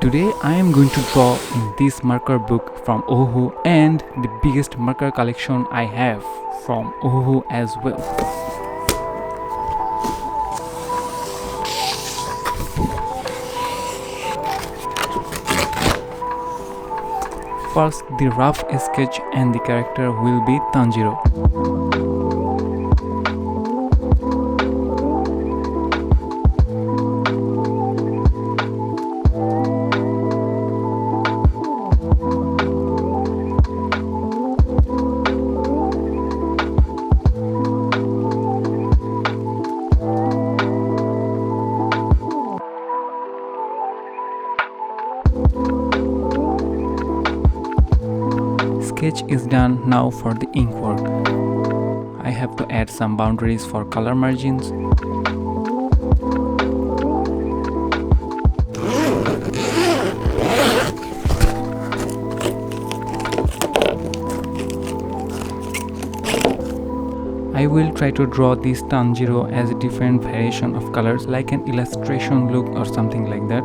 Today I am going to draw in this marker book from Ohuhu and the biggest marker collection I have from Ohuhu as well. First, the rough sketch and the character will be Tanjiro. Sketch is done. Now for the ink work. I have to add some boundaries for color margins. I will try to draw this Tanjiro as a different variation of colors, like an illustration look or something like that.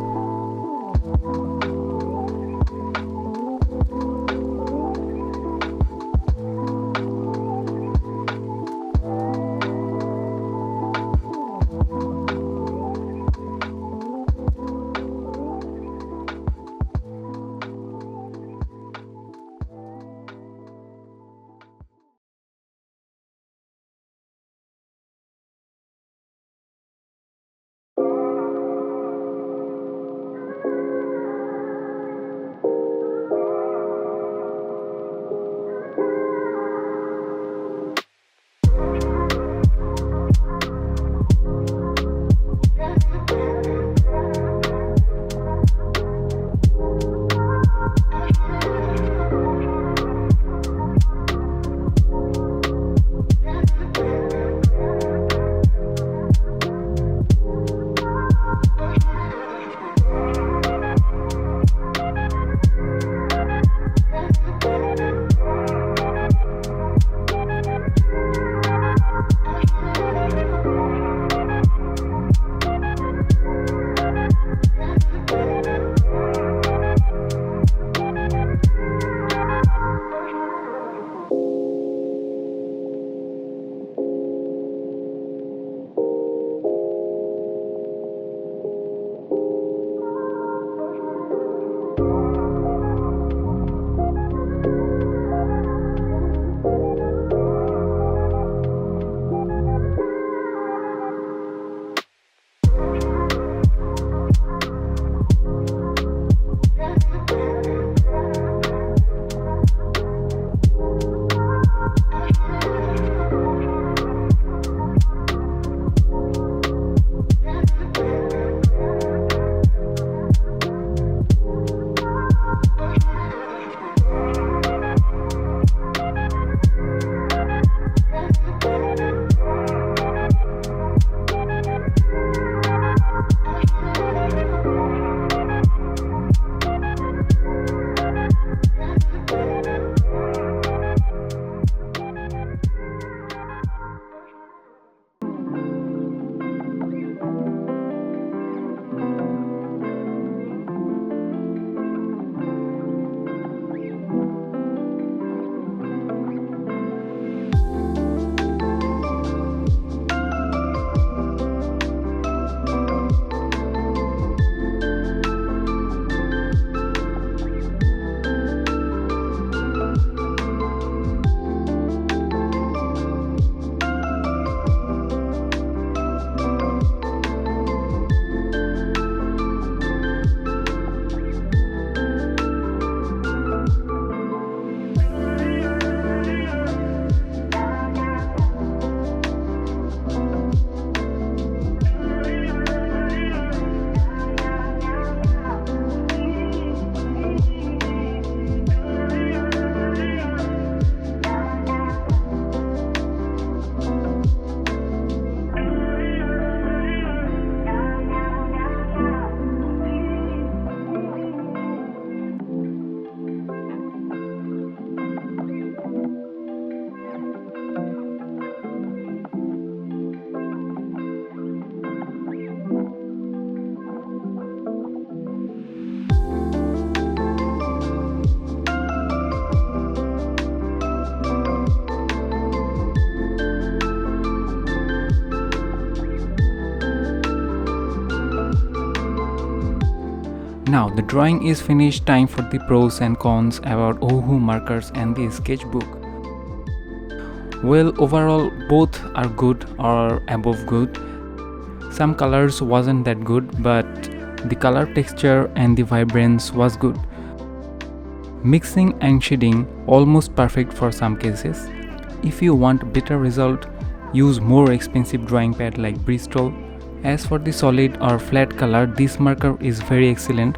Now the drawing is finished. Time for the pros and cons about Ohuhu markers and the sketchbook. Well, overall both are good or above good. Some colors wasn't that good, but the color texture and the vibrance was good. Mixing and shading almost perfect for some cases. If you want better result, use more expensive drawing pad like Bristol. As for the solid or flat color, this marker is very excellent.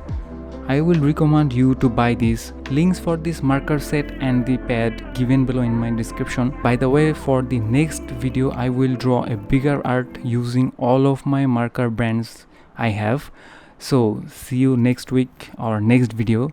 I will recommend you to buy this. Links for this marker set and the pad given below in my description. By the way, for the next video I will draw a bigger art using all of my marker brands I have. So see you next week or next video.